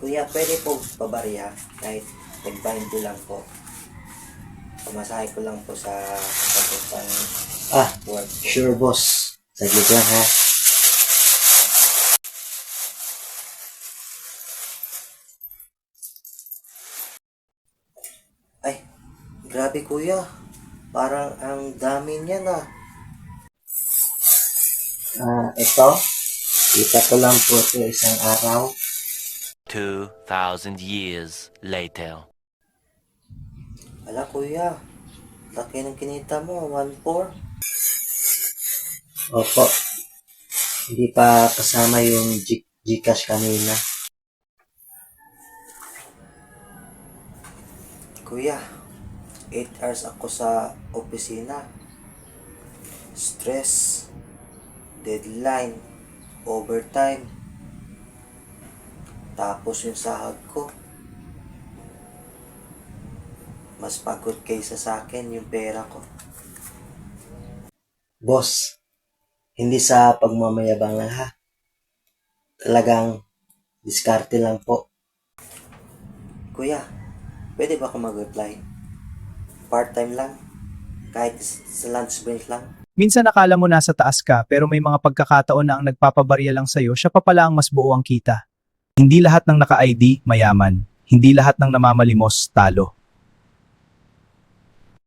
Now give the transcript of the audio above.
Kuya, pwede po pabarya kahit nag-20 lang po. Pamasahe ko lang po sa papuntang work po. Sure boss. Saglit lang ha. Ay, grabe kuya. Parang ang dami niya na. Ito. Kita ko lang po ito isang araw. 2,000 years later. Ala kuya, laki ng kinita mo, 1.4. Opo. Hindi pa kasama yung Gcash kanina. Kuya, 8 hours ako sa opisina. Stress, deadline, overtime. Tapos yung sahod ko. Mas pagod kaysa sa akin yung pera ko. Boss, hindi sa pagmamayabang lang ha. Talagang diskarte lang po. Kuya, pwede ba ako mag-reply? Part-time lang. Kahit sa lunch break lang. Minsan akala mo nasa taas ka pero may mga pagkakataon na ang nagpapabarya lang sa'yo, siya pa pala ang mas buo ang kita. Hindi lahat ng naka-ID, mayaman. Hindi lahat ng namamalimos, talo.